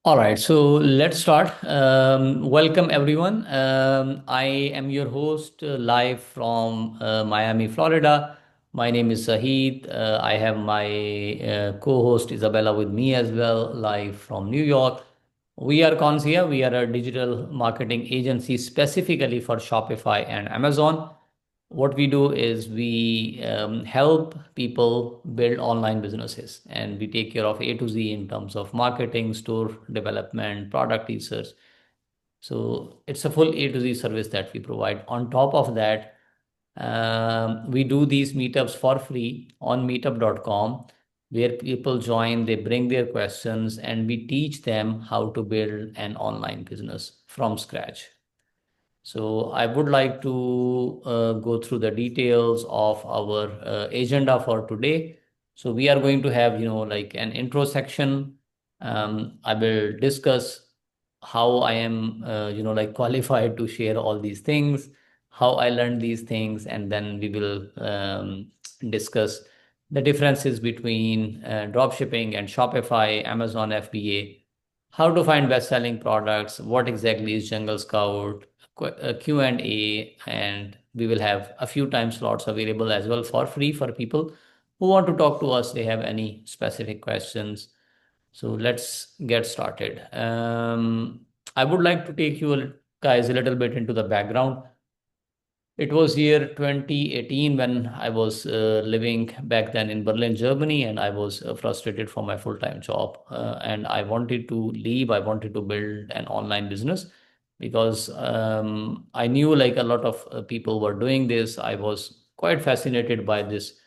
All right, so let's start. Welcome, everyone. I am your host live from Miami, Florida. My name is Sahid. I have my co host Isabella with me as well, live from New York. We are Consia. We are a digital marketing agency specifically for Shopify and Amazon. What we do is we help people build online businesses, and we take care of A to Z in terms of marketing, store development, product research. So it's a full A to Z service that we provide. On top of that, we do these meetups for free on meetup.com, where people join, they bring their questions, and we teach them how to build an online business from scratch. So I would like to go through the details of our agenda for today. So we are going to have, like an intro section. I will discuss how I am, like qualified to share all these things, how I learned these things, and then we will discuss the differences between dropshipping and Shopify, Amazon FBA, how to find best-selling products, what exactly is Jungle Scout, Q&A, and we will have a few time slots available as well for free for people who want to talk to us. They have any specific questions. So let's get started. I would like to take you guys a little bit into the background. It was year 2018 when I was living back then in Berlin, Germany, and I was frustrated for my full-time job. And I wanted to leave. I wanted to build an online business because I knew like a lot of people were doing this. I was quite fascinated by this,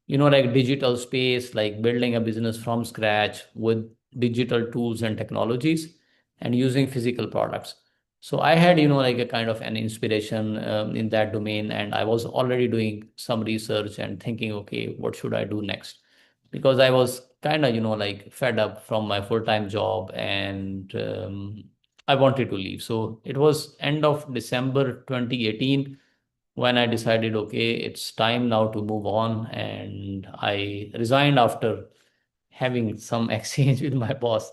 like digital space, like building a business from scratch with digital tools and technologies and using physical products. So I had, like a kind of an inspiration in that domain, and I was already doing some research and thinking, okay, what should I do next? Because I was kind of, like fed up from my full-time job, and I wanted to leave. So it was end of December 2018 when I decided, okay, it's time now to move on, and I resigned after having some exchange with my boss.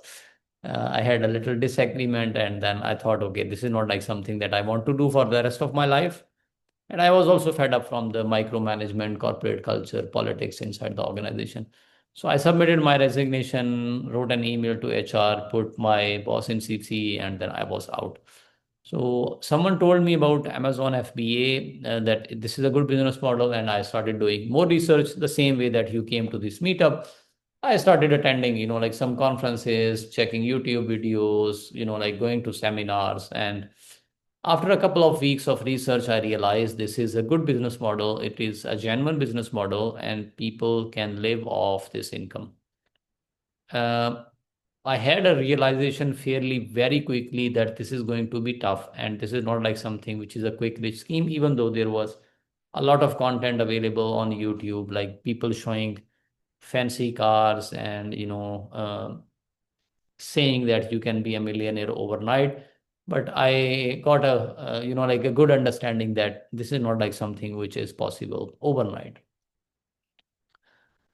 I had a little disagreement, and then I thought, okay, this is not like something that I want to do for the rest of my life. And I was also fed up from the micromanagement, corporate culture, politics inside the organization. So I submitted my resignation, wrote an email to HR, put my boss in CC, and then I was out. So someone told me about Amazon FBA, that this is a good business model, and I started doing more research the same way that you came to this meetup. I started attending, like some conferences, checking YouTube videos, like going to seminars. And after a couple of weeks of research, I realized this is a good business model. It is a genuine business model, and people can live off this income. Uh, I had a realization fairly very quickly that this is going to be tough, and this is not like something which is a quick rich scheme, even though there was a lot of content available on YouTube, like people showing fancy cars and saying that you can be a millionaire overnight. But I got a like a good understanding that this is not like something which is possible overnight.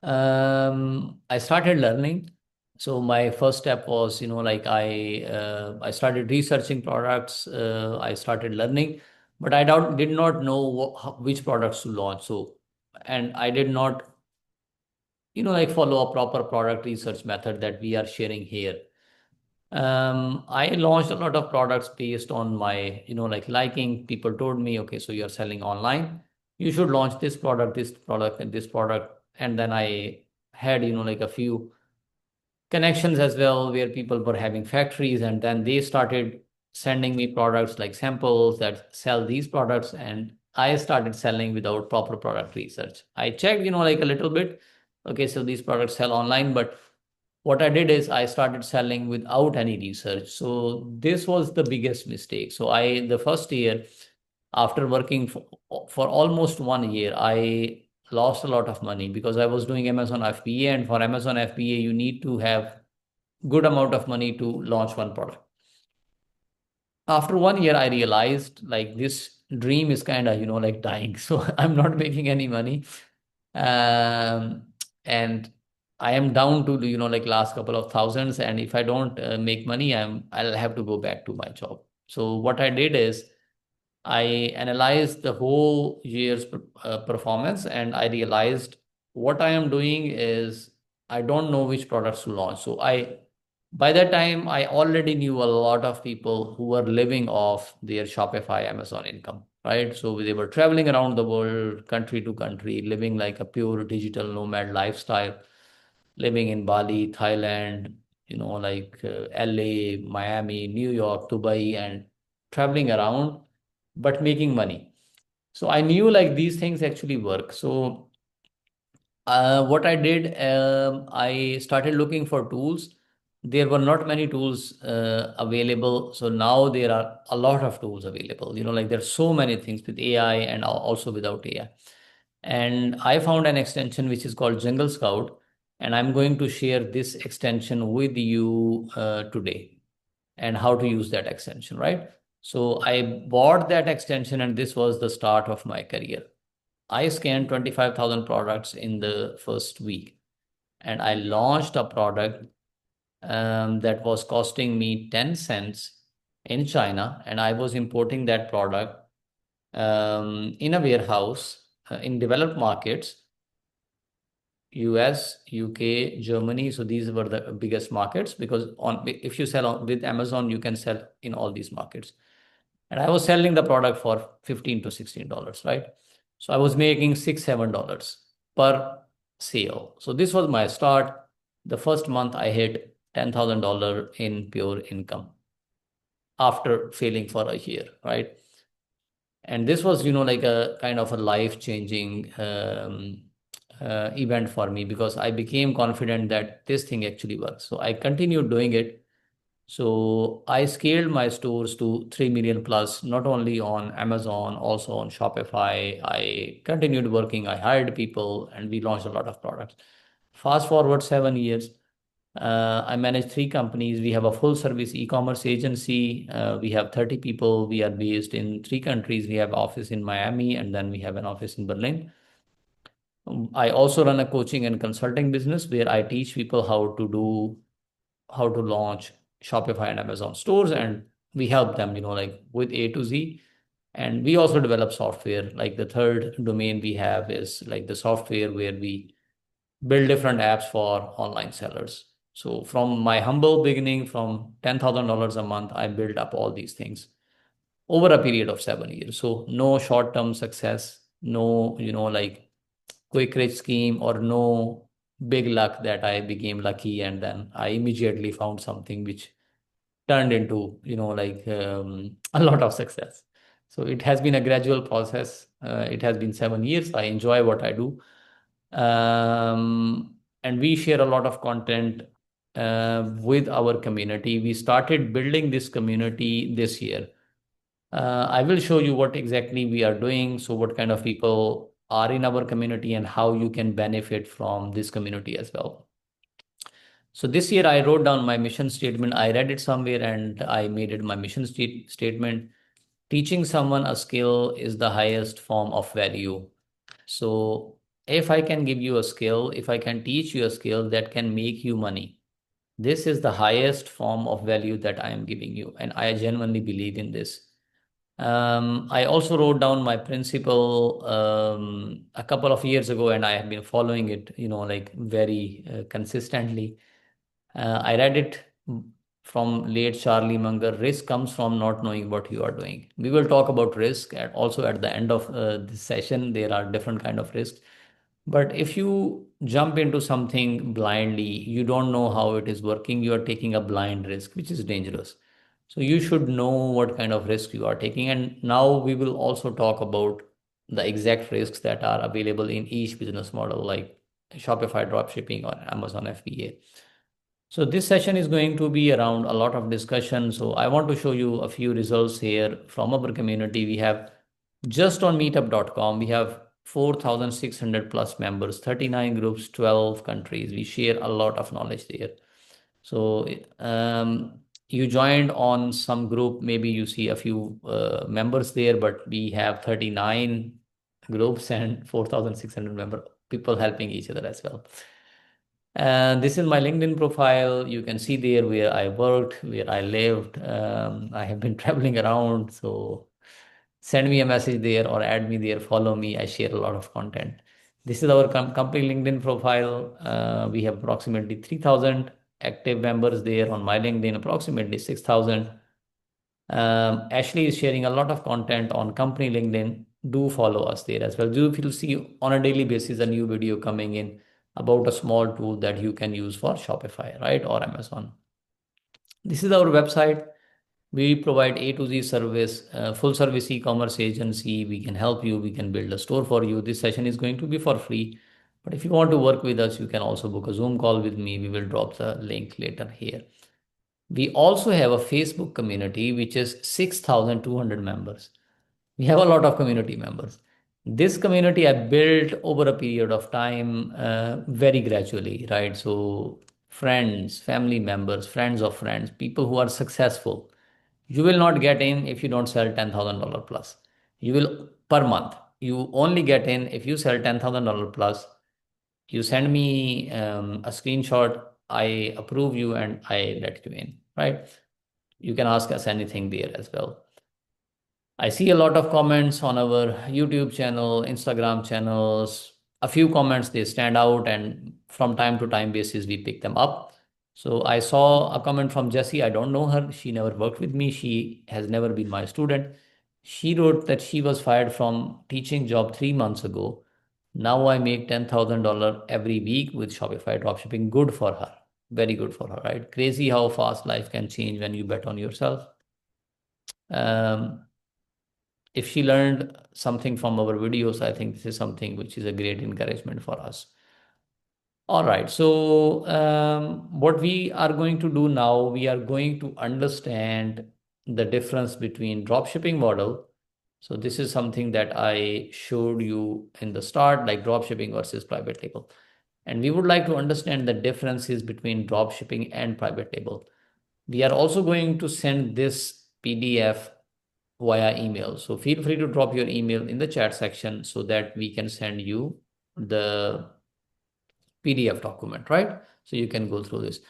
I started learning. So my first step was, like I started researching products. I started learning, but did not know which products to launch. So, and I did not, like follow a proper product research method that we are sharing here. I launched a lot of products based on my, like liking. People told me, okay, so you're selling online. You should launch this product, and this product. And then I had, like a few connections as well where people were having factories, and then they started sending me products like samples that sell these products, and I started selling without proper product research. I checked, like a little bit. Okay, so these products sell online, but what I did is I started selling without any research. So this was the biggest mistake. So the first year, after working for almost 1 year, I lost a lot of money because I was doing Amazon FBA, and for Amazon FBA, you need to have good amount of money to launch one product. After 1 year, I realized like this dream is kind of, like dying. So I'm not making any money. And I am down to, like last couple of thousands, and if I don't make money, I'll have to go back to my job. So what I did is I analyzed the whole year's performance, and I realized what I am doing is I don't know which products to launch. By that time, I already knew a lot of people who were living off their Shopify, Amazon income, right? So they were traveling around the world, country to country, living like a pure digital nomad lifestyle, living in Bali, Thailand, like LA, Miami, New York, Dubai, and traveling around, but making money. So I knew like these things actually work. So what I did, I started looking for tools. There were not many tools available. So now there are a lot of tools available. Like there's so many things with AI and also without AI. And I found an extension which is called Jungle Scout. And I'm going to share this extension with you today and how to use that extension, right? So I bought that extension, and this was the start of my career. I scanned 25,000 products in the first week, and I launched a product that was costing me 10 cents in China, and I was importing that product in a warehouse in developed markets, US, UK, Germany. So these were the biggest markets because if you sell with Amazon, you can sell in all these markets. And I was selling the product for $15 to $16, right? So I was making $6, $7 per sale. So this was my start. The first month I hit $10,000 in pure income after failing for a year, right? And this was, like a kind of a life-changing event for me because I became confident that this thing actually works. So I continued doing it. So I scaled my stores to 3 million plus, not only on Amazon, also on Shopify. I continued working, I hired people, and we launched a lot of products. Fast forward 7 years, I manage three companies. We have a full service e-commerce agency. We have 30 people. We are based in three countries. We have office in Miami, and then we have an office in Berlin. I also run a coaching and consulting business where I teach people how to launch Shopify and Amazon stores, and we help them, like with A to Z. And we also develop software. Like the third domain we have is like the software where we build different apps for online sellers. So from my humble beginning, from $10,000 a month, I built up all these things over a period of 7 years. So no short-term success, no, like quick rich scheme, or no big luck that I became lucky and then I immediately found something which turned into, like a lot of success. So it has been a gradual process. It has been 7 years. I enjoy what I do. And we share a lot of content with our community. We started building this community this year. I will show you what exactly we are doing. So what kind of people are in our community and how you can benefit from this community as well. So this year I wrote down my mission statement. I read it somewhere and I made it my mission statement. Teaching someone a skill is the highest form of value. So if I can give you a skill, if I can teach you a skill that can make you money, this is the highest form of value that I am giving you. And I genuinely believe in this. I also wrote down my principle a couple of years ago, and I have been following it, like very consistently. I read it from late Charlie Munger. Risk comes from not knowing what you are doing. We will talk about risk, and also at the end of this session, there are different kind of risks. But if you jump into something blindly, you don't know how it is working, you are taking a blind risk, which is dangerous. So you should know what kind of risk you are taking. And now we will also talk about the exact risks that are available in each business model, like Shopify dropshipping or Amazon FBA. So this session is going to be around a lot of discussion. So I want to show you a few results here from our community. We have just on meetup.com, we have 4,600 plus members, 39 groups, 12 countries. We share a lot of knowledge there. So you joined on some group, maybe you see a few members there, but we have 39 groups and 4,600 member people helping each other as well. And this is my LinkedIn profile. You can see there where I worked, where I lived. I have been traveling around. So send me a message there or add me there, follow me. I share a lot of content. This is our company LinkedIn profile. We have approximately 3,000 active members there on my LinkedIn, approximately 6,000. Ashley is sharing a lot of content on company LinkedIn. Do follow us there as well. Do feel see on a daily basis a new video coming in about a small tool that you can use for Shopify, right? Or Amazon. This is our website. We provide A to Z service, full service e-commerce agency. We can help you. We can build a store for you. This session is going to be for free. But if you want to work with us, you can also book a Zoom call with me. We will drop the link later here. We also have a Facebook community, which is 6,200 members. We have a lot of community members. This community I built over a period of time, very gradually, right? So, friends, family members, friends of friends, people who are successful, you will not get in if you don't sell $10,000 plus. You will per month. You only get in if you sell $10,000 plus. You send me a screenshot, I approve you, and I let you in, right? You can ask us anything there as well. I see a lot of comments on our YouTube channel, Instagram channels. A few comments they stand out, and from time to time basis we pick them up. So I saw a comment from Jessie. I don't know her. She never worked with me. She has never been my student. She wrote that she was fired from teaching job 3 months ago. Now I make $10,000 every week with Shopify dropshipping. Good for her. Very good for her, right? Crazy how fast life can change when you bet on yourself. Um, if she learned something from our videos, I think this is something which is a great encouragement for us. All right. So, what we are going to do now, we are going to understand the difference between dropshipping model. So, this is something that I showed you in the start, like dropshipping versus private label. And we would like to understand the differences between dropshipping and private label. We are also going to send this PDF via email. So feel free to drop your email in the chat section so that we can send you the PDF document, right? So you can go through this.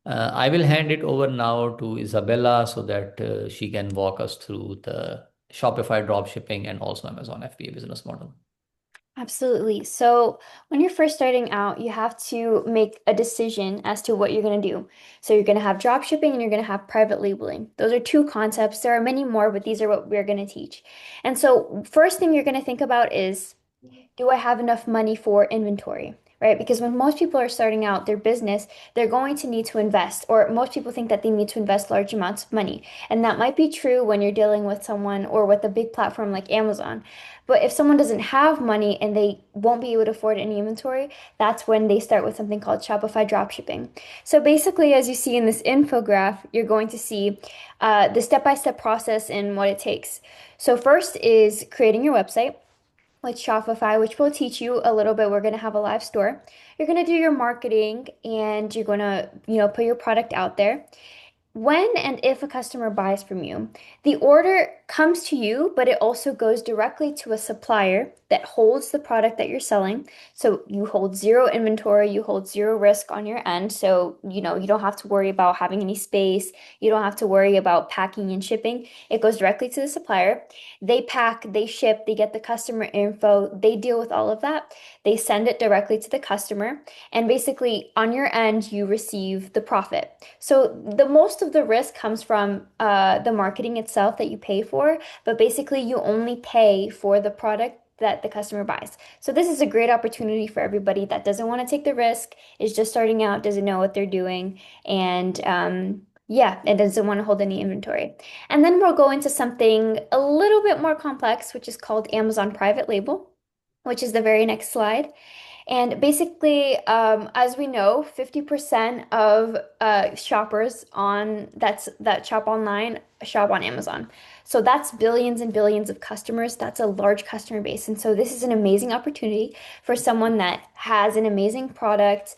I will hand it over now to Isabella so that she can walk us through the Shopify dropshipping and also Amazon FBA business model. Absolutely. So, when you're first starting out, you have to make a decision as to what you're going to do. So, you're going to have drop shipping and you're going to have private labeling. Those are two concepts. There are many more, but these are what we're going to teach. And so, first thing you're going to think about is, do I have enough money for inventory? Right? Because when most people are starting out their business, they're going to need to invest, or most people think that they need to invest large amounts of money. And that might be true when you're dealing with someone or with a big platform like Amazon. But if someone doesn't have money and they won't be able to afford any inventory, that's when they start with something called Shopify dropshipping. So basically, as you see in this infograph, you're going to see the step-by-step process and what it takes. So first is creating your website with Shopify, which will teach you a little bit. We're going to have a live store. You're going to do your marketing and you're going to, put your product out there. When and if a customer buys from you, the order comes to you, but it also goes directly to a supplier that holds the product that you're selling. So you hold zero inventory, you hold zero risk on your end. So, you don't have to worry about having any space. You don't have to worry about packing and shipping. It goes directly to the supplier. They pack, they ship, they get the customer info, they deal with all of that. They send it directly to the customer. And basically, on your end, you receive the profit. So the most of the risk comes from the marketing itself that you pay for, but basically you only pay for the product that the customer buys. So this is a great opportunity for everybody that doesn't want to take the risk, is just starting out, doesn't know what they're doing, and yeah, it doesn't want to hold any inventory. And then we'll go into something a little bit more complex, which is called Amazon Private Label, which is the very next slide. And basically, as we know, 50% of shoppers that shop online shop on Amazon. So that's billions and billions of customers. That's a large customer base. And so this is an amazing opportunity for someone that has an amazing product,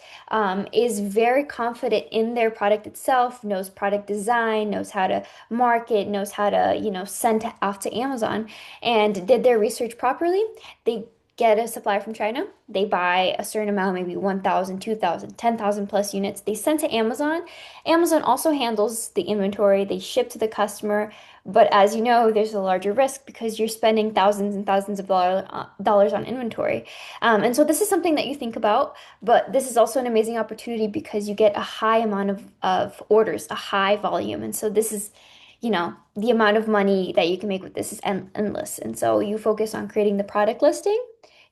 is very confident in their product itself, knows product design, knows how to market, knows how to, send off to Amazon, and did their research properly. They get a supply from China. They buy a certain amount, maybe 1,000, 2,000, 10,000 plus units. They send to Amazon. Amazon also handles the inventory. They ship to the customer. But as you know, there's a larger risk because you're spending thousands and thousands of dollars on inventory. And so this is something that you think about, but this is also an amazing opportunity because you get a high amount of orders, a high volume. And so this is, the amount of money that you can make with this is endless. And so you focus on creating the product listing,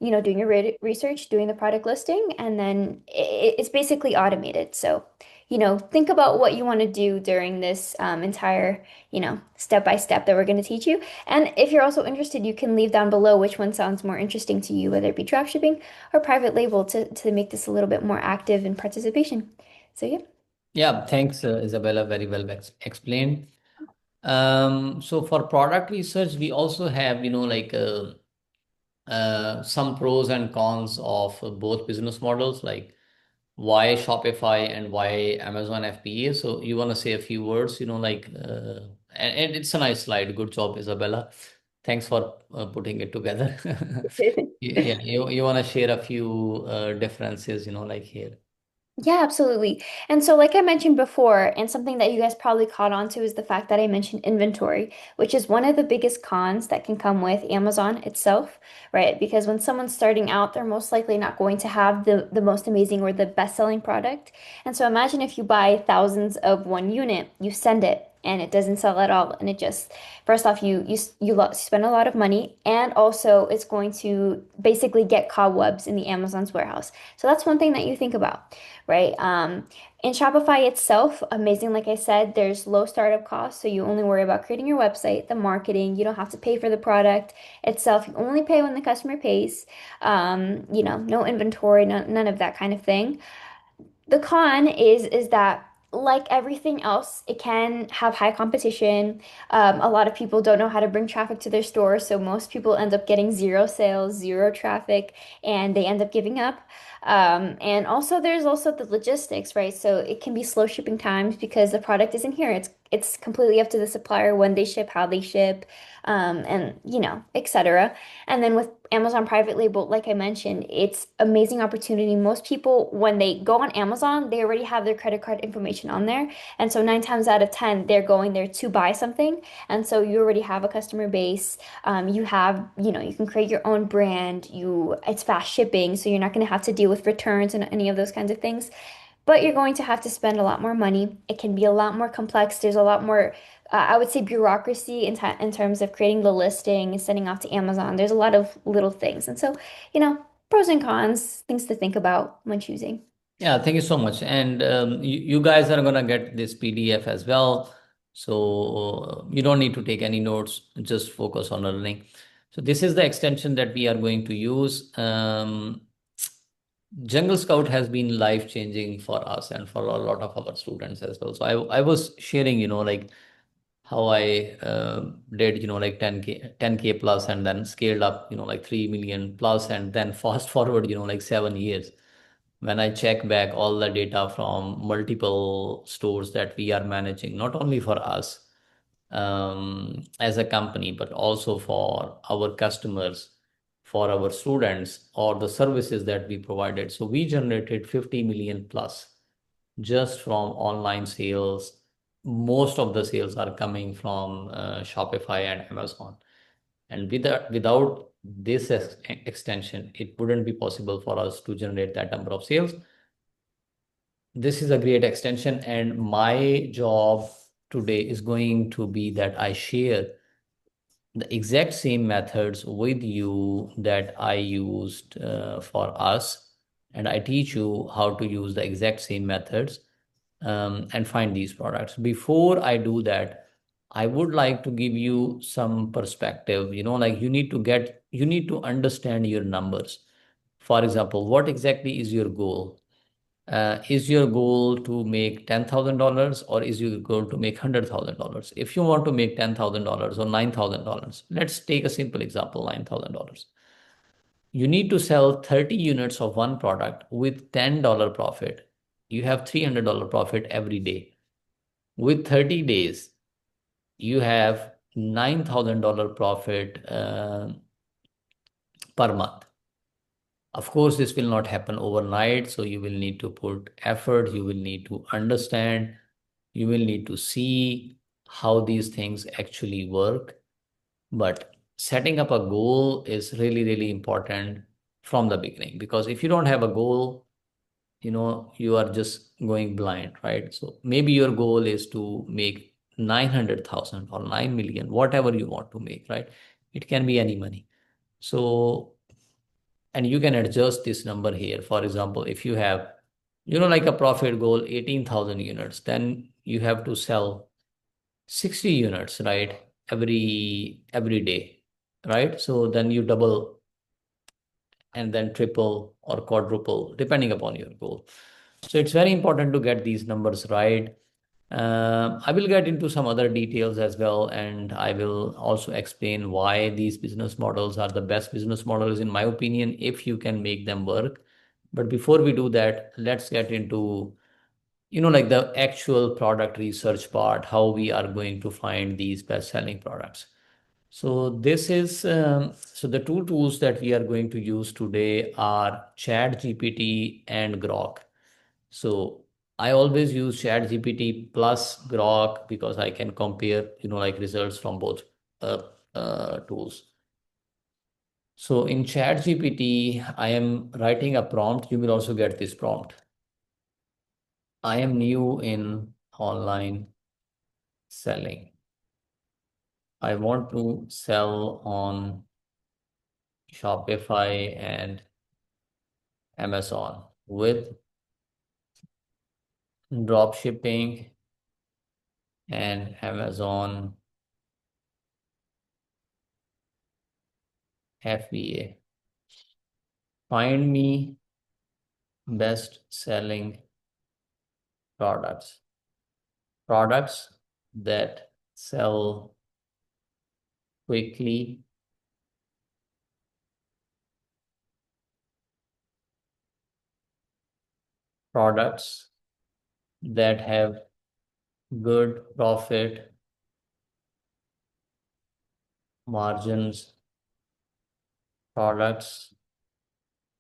doing your research, doing the product listing, and then it's basically automated. So, think about what you want to do during this entire, step by step that we're going to teach you. And if you're also interested, you can leave down below which one sounds more interesting to you, whether it be dropshipping or private label to make this a little bit more active in participation. So, yeah. Yeah, thanks, Isabella. Very well explained. So for product research, we also have, some pros and cons of both business models, like why Shopify and why Amazon FBA. So you want to say a few words, and it's a nice slide. Good job, Isabella. Thanks for putting it together. Yeah, you want to share a few differences, like here. Yeah, absolutely. And so, like I mentioned before, and something that you guys probably caught on to is the fact that I mentioned inventory, which is one of the biggest cons that can come with Amazon itself, right? Because when someone's starting out, they're most likely not going to have the most amazing or the best-selling product. And so, imagine if you buy thousands of one unit, you send it, and it doesn't sell at all, and it just first off, you spend a lot of money, and also it's going to basically get cobwebs in the Amazon's warehouse. So that's one thing that you think about, right? In Shopify itself, amazing, like I said, there's low startup costs, so you only worry about creating your website, the marketing. You don't have to pay for the product itself. You only pay when the customer pays. No inventory, none of that kind of thing. The con is that like everything else, it can have high competition. A lot of people don't know how to bring traffic to their store, so most people end up getting zero sales, zero traffic, and they end up giving up. And also there's also the logistics, right? So it can be slow shipping times because the product isn't here. It's completely up to the supplier when they ship, how they ship, and etc. And then with Amazon private label, like I mentioned, it's amazing opportunity. Most people, when they go on Amazon, they already have their credit card information on there. And so 9 times out of 10, they're going there to buy something. And so you already have a customer base. You can create your own brand. It's fast shipping, so you're not going to have to deal with returns and any of those kinds of things. But you're going to have to spend a lot more money. It can be a lot more complex. There's a lot more, I would say, bureaucracy in terms of creating the listing and sending off to Amazon. There's a lot of little things. And so, pros and cons, things to think about when choosing. Yeah, thank you so much. And you guys are gonna get this PDF as well. So you don't need to take any notes, just focus on learning. So this is the extension that we are going to use. Jungle Scout has been life changing for us and for a lot of our students as well. So I was sharing, how I did, 10K plus and then scaled up, like 3 million plus and then fast forward, like 7 years. When I check back all the data from multiple stores that we are managing, not only for us as a company, but also for our customers, for our students, or the services that we provided. So we generated 50 million plus just from online sales. Most of the sales are coming from Shopify and Amazon. And without this extension, it wouldn't be possible for us to generate that number of sales. This is a great extension, and my job today is going to be that I share the exact same methods with you that I used for us, and I teach you how to use the exact same methods and find these products. Before I do that, I would like to give you some perspective. Like you need to understand your numbers. For example, what exactly is your goal? Is your goal to make $10,000 or is your goal to make $100,000? If you want to make $10,000 or $9,000, let's take a simple example, $9,000. You need to sell 30 units of one product with $10 profit. You have $300 profit every day. With 30 days, you have $9,000 profit per month. Of course, this will not happen overnight, so you will need to put effort, you will need to understand, you will need to see how these things actually work. But setting up a goal is really, really important from the beginning, because if you don't have a goal, you are just going blind, right? So maybe your goal is to make 900,000 or 9 million, whatever you want to make, right? It can be any money. So, and you can adjust this number here. For example, if you have, like a profit goal, 18,000 units, then you have to sell 60 units, right? Every day, right? So then you double and then triple or quadruple, depending upon your goal. So it's very important to get these numbers right. I will get into some other details as well, and I will also explain why these business models are the best business models, in my opinion, if you can make them work. But before we do that, let's get into, like the actual product research part, how we are going to find these best selling products. So the two tools that we are going to use today are ChatGPT and Grok. So I always use ChatGPT plus Grok because I can compare, like results from both uh, tools. So in ChatGPT, I am writing a prompt. You will also get this prompt. I am new in online selling. I want to sell on Shopify and Amazon with dropshipping and Amazon FBA. Find me best selling products. Products that sell quickly, products that have good profit margins, products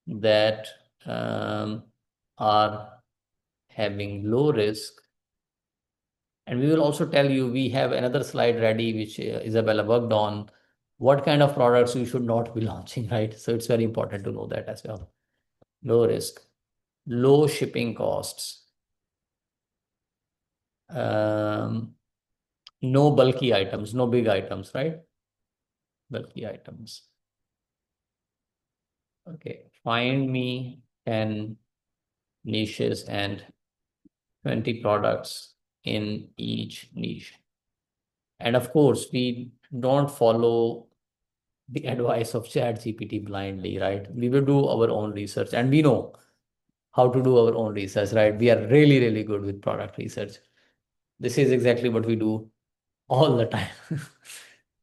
that um, are having low risk. And we will also tell you, we have another slide ready, which Isabella worked on, what kind of products you should not be launching, right? So it's very important to know that as well. Low risk, low shipping costs, um, no bulky items, no big items, right? Bulky items. Okay. Find me 10 niches and 20 products in each niche. And of course, we don't follow the advice of ChatGPT blindly, right? We will do our own research, and we know how to do our own research, right? We are really, really good with product research. This is exactly what we do all the time.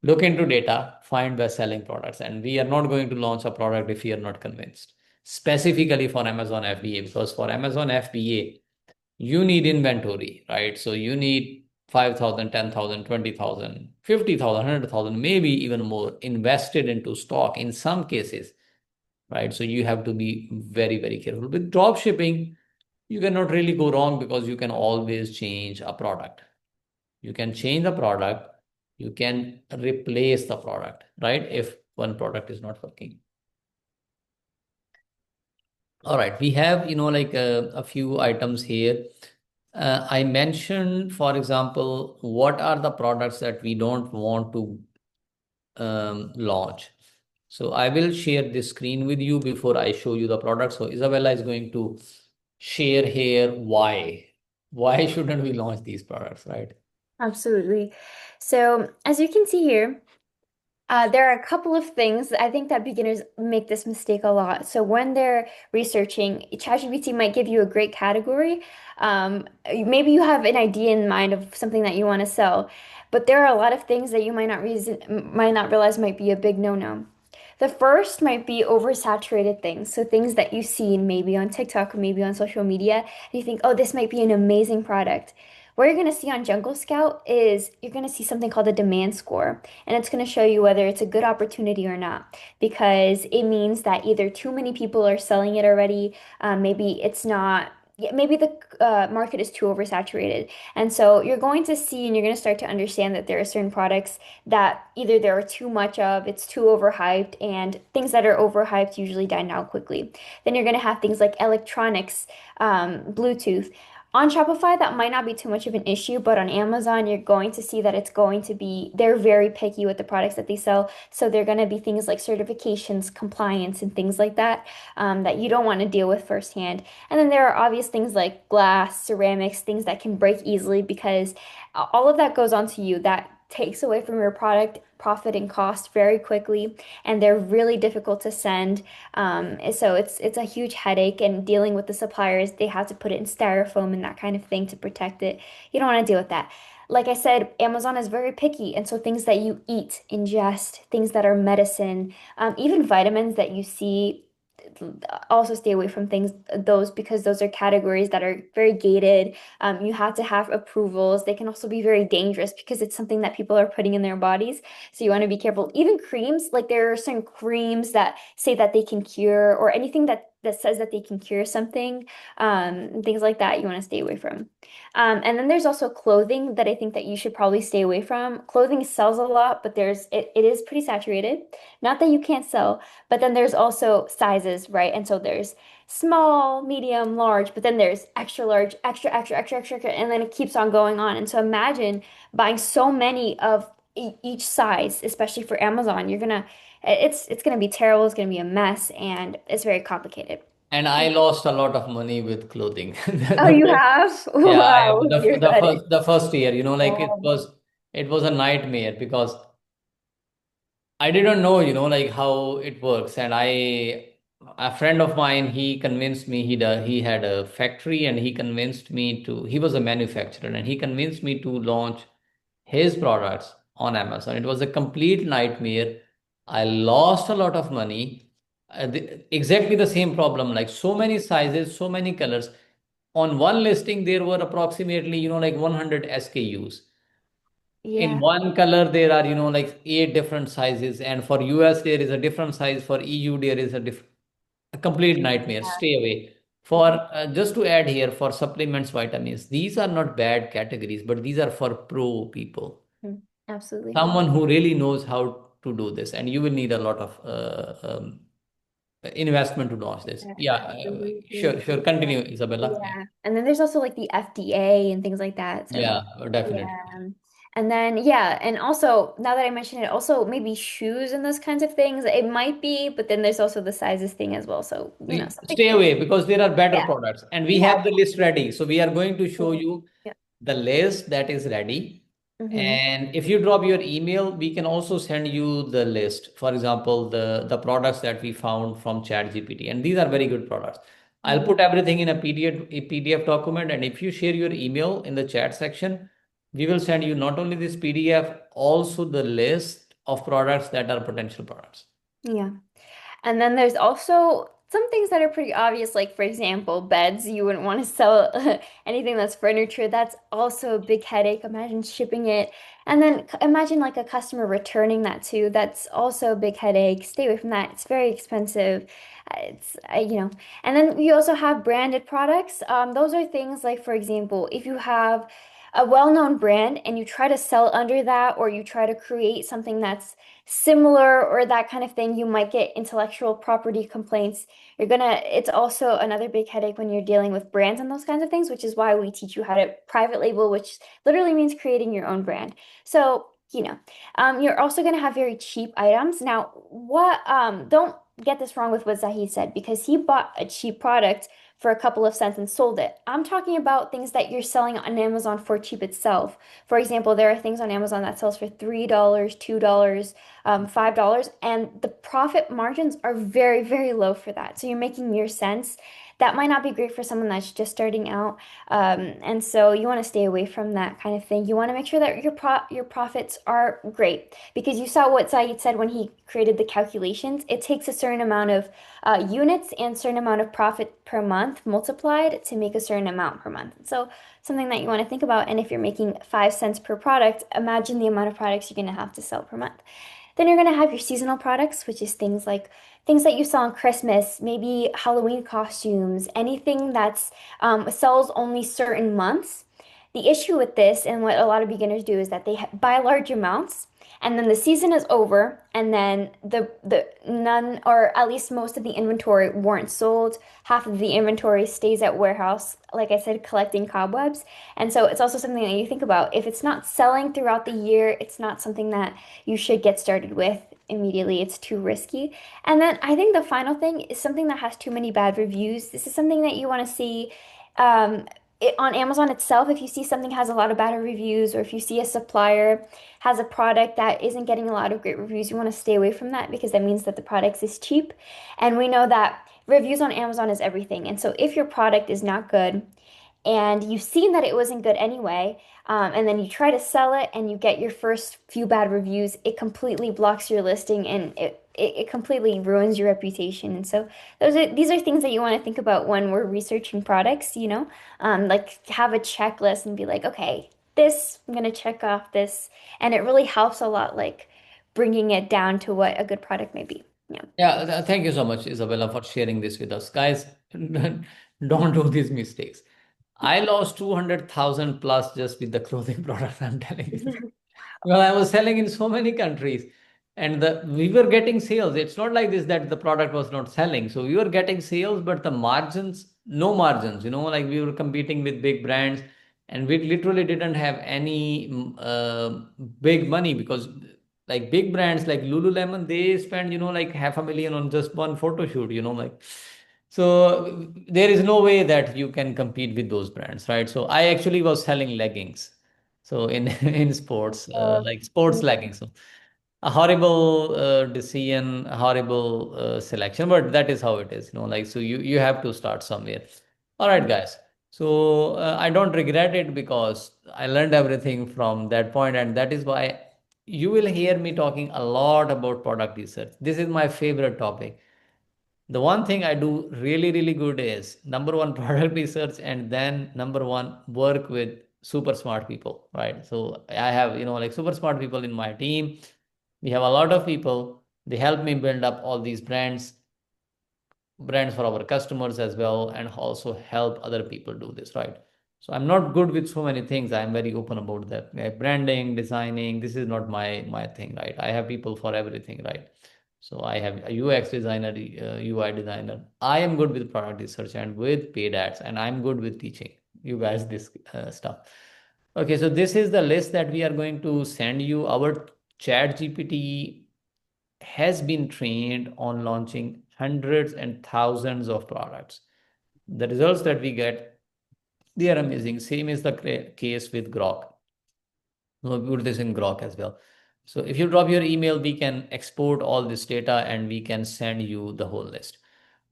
Look into data, find best selling products. And we are not going to launch a product if we are not convinced. Specifically for Amazon FBA, because for Amazon FBA, you need inventory, right? So you need 5,000, 10,000, 20,000, 50,000, 100,000, maybe even more invested into stock in some cases, right? So you have to be very, very careful. With drop shipping, you cannot really go wrong because you can always change a product. You can change the product, you can replace the product, right? If one product is not working. All right, we have, like a few items here. I mentioned, for example, what are the products that we don't want to launch. So I will share this screen with you before I show you the product. So Isabella is going to share here why. Why shouldn't we launch these products, right? Absolutely. So, as you can see here, there are a couple of things I think that beginners make this mistake a lot. So when they're researching, ChatGPT might give you a great category. Maybe you have an idea in mind of something that you want to sell, but there are a lot of things that you might not realize might be a big no-no. The first might be oversaturated things. So things that you've seen maybe on TikTok or maybe on social media, and you think, oh, this might be an amazing product. What you're going to see on Jungle Scout is you're going to see something called a demand score, and it's going to show you whether it's a good opportunity or not, because it means that either too many people are selling it already, maybe it's not. Yeah, maybe the market is too oversaturated. And so you're going to see and you're going to start to understand that there are certain products that either there are too much of, it's too overhyped, and things that are overhyped usually die down quickly. Then you're going to have things like electronics, Bluetooth. On Shopify, that might not be too much of an issue, but on Amazon, you're going to see that it's going to be, they're very picky with the products that they sell. So they're going to be things like certifications, compliance, and things like that that you don't want to deal with firsthand. And then there are obvious things like glass, ceramics, things that can break easily because all of that goes onto you. That takes away from your product profit and cost very quickly, and they're really difficult to send. So it's a huge headache, and dealing with the suppliers, they have to put it in styrofoam and that kind of thing to protect it. You don't want to deal with that. Like I said, Amazon is very picky, and so things that you eat, ingest, things that are medicine, even vitamins that you see, also stay away from things those because those are categories that are very gated. You have to have approvals. They can also be very dangerous because it's something that people are putting in their bodies. So you want to be careful. Even creams, like there are certain creams that say that they can cure, or anything that says that they can cure something, things like that you want to stay away from. And then there's also clothing that I think that you should probably stay away from. Clothing sells a lot, but it is pretty saturated. Not that you can't sell, but then there's also sizes, right? And so there's small, medium, large, but then there's extra large, extra, extra, extra, extra, extra, and then it keeps on going on. And so imagine buying so many of each size, especially for Amazon. It's gonna be terrible. It's gonna be a mess, and it's very complicated. And I lost a lot of money with clothing. Oh, you have? Yeah, Wow, you're good. the first year, like Oh, it was a nightmare because I didn't know, like how it works. And a friend of mine, he convinced me, he had a factory, and he was a manufacturer, and he convinced me to launch his products on Amazon. It was a complete nightmare. I lost a lot of money. Exactly the same problem, like so many sizes, so many colors. On one listing, there were approximately, like 100 SKUs. In yeah. one color, there are, like 8 different sizes. And for US, there is a different size. For EU, there is a complete nightmare. Stay away. For just to add here, for supplements, vitamins, these are not bad categories, but these are for pro people, Mhm. Absolutely. someone who really knows how to do this, and you will need a lot of investment to launch this. Yeah, Yeah, absolutely. sure. Continue, Isabella. Yeah, Yeah. And then there's also like the FDA and things like that. So yeah, definitely. yeah. And then yeah, and also now that I mentioned it, also maybe shoes and those kinds of things. It might be, but then there's also the sizes thing as well. So, something. Stay away because there are better Yeah. products, and we Yeah. have the list ready. So we are going to show you Yeah. the list that is ready. Mm-hmm. And if you drop your email, we can also send you the list. For example, the products that we found from ChatGPT, and these are very good products. I'll Yeah. put everything in a PDF document, and if you share your email in the chat section, we will send you not only this PDF, also the list of products that are potential products. Yeah. And then there's also some things that are pretty obvious, like for example, beds. You wouldn't want to sell anything that's furniture. That's also a big headache. Imagine shipping it. And then imagine like a customer returning that too. That's also a big headache. Stay away from that. It's very expensive. And then you also have branded products. Those are things like, for example, if you have a well-known brand and you try to sell under that, or you try to create something that's similar or that kind of thing, you might get intellectual property complaints. It's also another big headache when you're dealing with brands and those kinds of things, which is why we teach you how to private label, which literally means creating your own brand. So, you're also going to have very cheap items. Now, don't get this wrong with what Zahid said, because he bought a cheap product for a couple of cents and sold it. I'm talking about things that you're selling on Amazon for cheap itself. For example, there are things on Amazon that sells for $3, $2, $5, and the profit margins are very, very low for that. So you're making mere cents. that might not be great for someone that's just starting out. And so you want to stay away from that kind of thing. You want to make sure that your profits are great because you saw what Saeed said when he created the calculations. It takes a certain amount of units and certain amount of profit per month multiplied to make a certain amount per month. So something that you want to think about. And if you're making 5 cents per product, imagine the amount of products you're going to have to sell per month. Then you're going to have your seasonal products, which is things that you sell on Christmas, maybe Halloween costumes, anything that's sells only certain months. The issue with this and what a lot of beginners do is that they buy large amounts and then the season is over and then the none or at least most of the inventory weren't sold. Half of the inventory stays at warehouse, like I said, collecting cobwebs. And so it's also something that you think about. If it's not selling throughout the year, it's not something that you should get started with immediately. It's too risky. And then I think the final thing is something that has too many bad reviews. This is something that you want to see um, on Amazon itself. If you see something has a lot of bad reviews, or if you see a supplier has a product that isn't getting a lot of great reviews, you want to stay away from that because that means that the product is cheap. And we know that reviews on Amazon is everything. And so if your product is not good, and you've seen that it wasn't good anyway, and then you try to sell it and you get your first few bad reviews, it completely blocks your listing and it completely ruins your reputation. And so these are things that you want to think about when we're researching products, like have a checklist and be like, okay, this, I'm gonna check off this. And it really helps a lot, like bringing it down to what a good product may be. Yeah. Yeah, thank you so much, Isabella, for sharing this with us. Guys, don't do these mistakes. I lost 200,000 plus just with the clothing products, I'm telling you. Well, I was selling in so many countries and we were getting sales. It's not like this that the product was not selling. So we were getting sales, but the margins, no margins, like we were competing with big brands and we literally didn't have any big money because like big brands like Lululemon, they spend, like 500,000 on just one photo shoot, like. So there is no way that you can compete with those brands, right? So I actually was selling leggings. So in in sports, like sports leggings. So a horrible decision, a horrible selection, but that is how it is, like so you have to start somewhere. All right, guys. So I don't regret it because I learned everything from that point, and that is why you will hear me talking a lot about product research. This is my favorite topic. The one thing I do really, really good is number one, product research, and then number one, work with super smart people, right? So I have, like super smart people in my team. We have a lot of people. They help me build up all these brands for our customers as well, and also help other people do this, right? So I'm not good with so many things. I'm very open about that. Branding, designing, this is not my thing, right? I have people for everything, right? So I have a UX designer, UI designer. I am good with product research and with paid ads, and I'm good with teaching you guys this stuff. Okay, so this is the list that we are going to send you. Our chat GPT has been trained on launching hundreds and thousands of products. The results that we get, they are amazing. Same is the case with Grok. So we put this in Grok as well. So if you drop your email, we can export all this data and we can send you the whole list.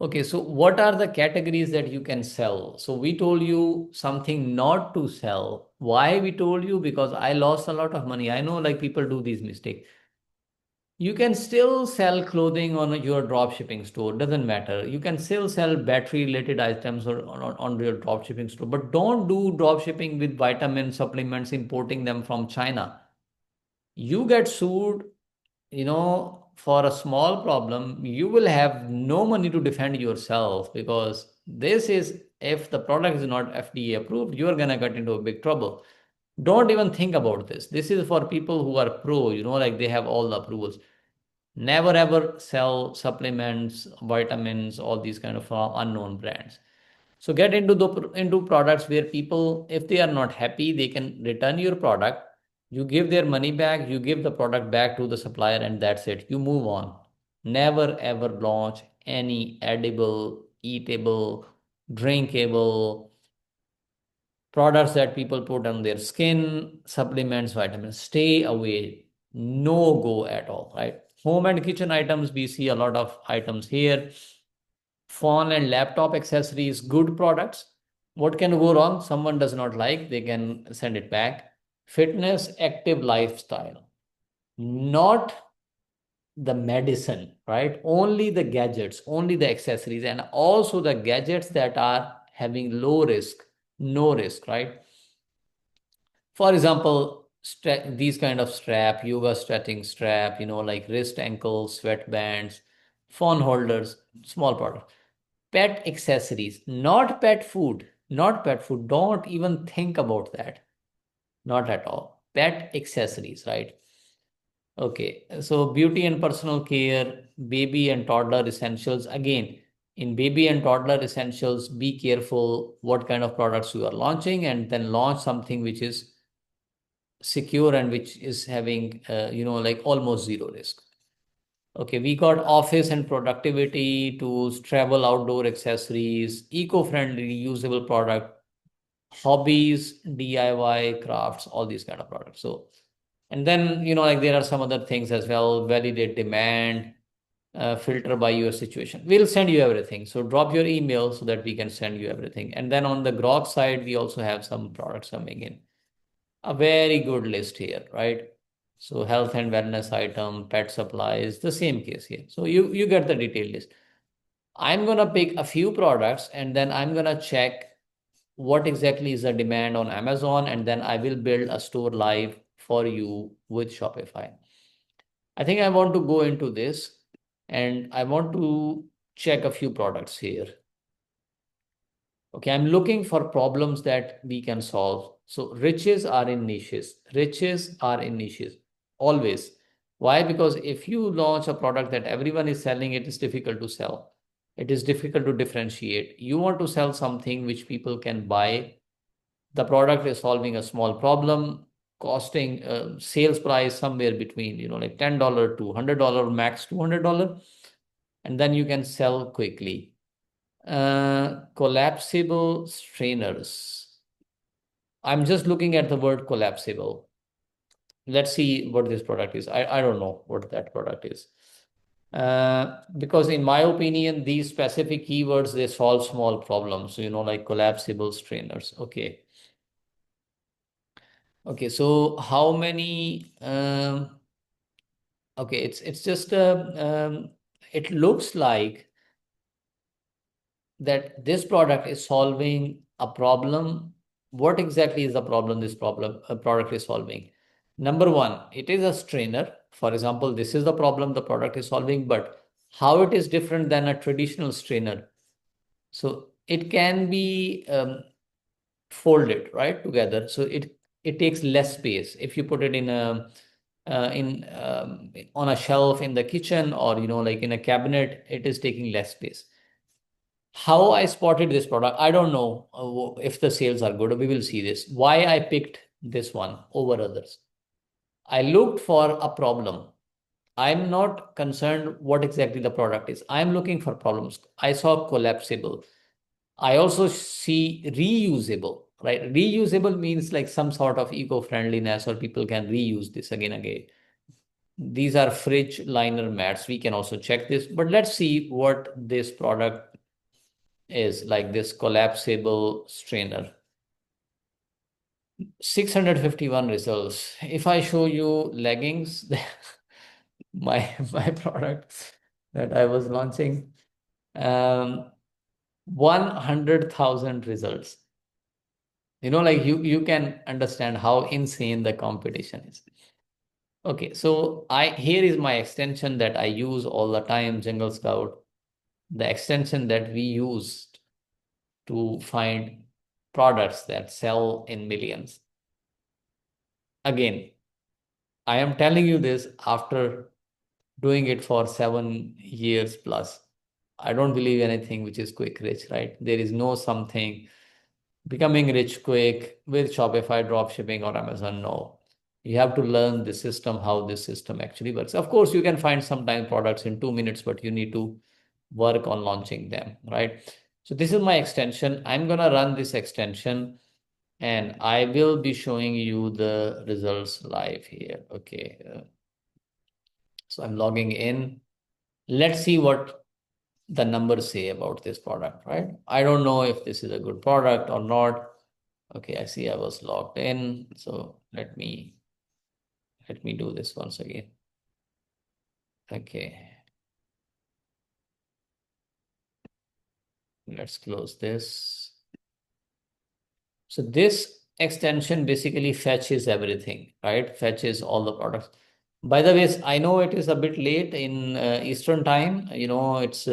Okay, so what are the categories that you can sell? So we told you something not to sell. Why we told you? Because I lost a lot of money. I know like people do these mistakes. You can still sell clothing on your drop shipping store, doesn't matter. You can still sell battery related items on your drop shipping store, but don't do drop shipping with vitamin supplements, importing them from China. You get sued, for a small problem, you will have no money to defend yourself because this is, if the product is not FDA approved, you're gonna get into a big trouble. Don't even think about this. This is for people who are pro, like they have all the approvals. Never ever sell supplements, vitamins, all these kind of unknown brands. So get into products where people, if they are not happy, they can return your product. You give their money back, you give the product back to the supplier, and that's it. You move on. Never ever launch any edible, eatable, drinkable products that people put on their skin, supplements, vitamins. Stay away. No go at all, right? Home and kitchen items, we see a lot of items here. phone and laptop accessories, good products. What can go wrong? Someone does not like, they can send it back. Fitness, active lifestyle, not the medicine, right? Only the gadgets, only the accessories, and also the gadgets that are having low risk, no risk, right? For example, these kind of strap, yoga stretching strap, like wrist, ankle, sweatbands, phone holders, small product. Pet accessories, not pet food, not pet food. Don't even think about that. Not at all. Pet accessories, right? Okay, so beauty and personal care, baby and toddler essentials. Again, in baby and toddler essentials, be careful what kind of products you are launching, and then launch something which is secure and which is having, like almost zero risk. Okay, we got office and productivity tools, travel, outdoor accessories, eco-friendly, reusable product, hobbies, DIY, crafts, all these kind of products. So, and then, like there are some other things as well, validate demand, filter by your situation. We'll send you everything. So drop your email so that we can send you everything. And then on the growth side, we also have some products coming in. A very good list here, right? So health and wellness item, pet supplies, the same case here. So you get the detailed list. I'm gonna pick a few products and then I'm gonna check what exactly is the demand on Amazon, and then I will build a store live for you with Shopify. I think I want to go into this and I want to check a few products here. Okay, I'm looking for problems that we can solve. So riches are in niches. Riches are in niches. Always. Why? Because if you launch a product that everyone is selling, it is difficult to sell. It is difficult to differentiate. You want to sell something which people can buy. The product is solving a small problem, costing sales price somewhere between, like $10 to $100, max $200, and then you can sell quickly. Collapsible strainers. I'm just looking at the word collapsible. Let's see what this product is. I don't know what that product is. Because in my opinion, these specific keywords, they solve small problems, like collapsible strainers. Okay. Okay, so how many? Okay, it's just it looks like that this product is solving a problem. What exactly is the problem this product is solving? Number one, it is a strainer. For example, this is the problem the product is solving, but how it is different than a traditional strainer? So it can be folded right together. So it takes less space if you put it in a in on a shelf in the kitchen, or like in a cabinet, it is taking less space. How I spotted this product, I don't know if the sales are good. We will see this. Why I picked this one over others. I looked for a problem. I'm not concerned what exactly the product is. I'm looking for problems. I saw collapsible. I also see reusable, right? Reusable means like some sort of eco-friendliness, or people can reuse this again and again. These are fridge liner mats. We can also check this, but let's see what this product is, like this collapsible strainer. 651 results. If I show you leggings, my product that I was launching, 100,000 results. Like you can understand how insane the competition is. Okay, so I here is my extension that I use all the time, Jungle Scout. The extension that we used to find products that sell in millions. Again, I am telling you this after doing it for 7 years plus. I don't believe anything which is quick rich, right? There is no something becoming rich quick with Shopify, dropshipping, or Amazon. No. You have to learn the system, how this system actually works. Of course, you can find sometimes products in 2 minutes, but you need to work on launching them, right? So this is my extension. I'm gonna run this extension and I will be showing you the results live here. Okay. So I'm logging in. Let's see what the numbers say about this product, right? I don't know if this is a good product or not. Okay, I see I was logged in. So let me do this once again. Okay, let's close this. So this extension basically fetches everything, right? Fetches all the products. By the way, I know it is a bit late in Eastern time. It's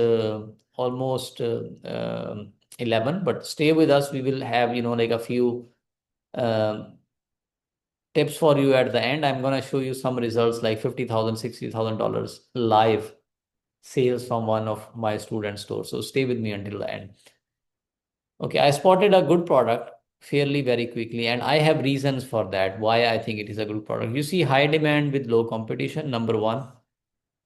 almost 11, but stay with us. We will have, like a few um tips for you at the end. I'm going to show you some results like $50,000, $60,000 live sales from one of my student stores. So stay with me until the end. Okay, I spotted a good product fairly very quickly, and I have reasons for that, why I think it is a good product. You see high demand with low competition, number one.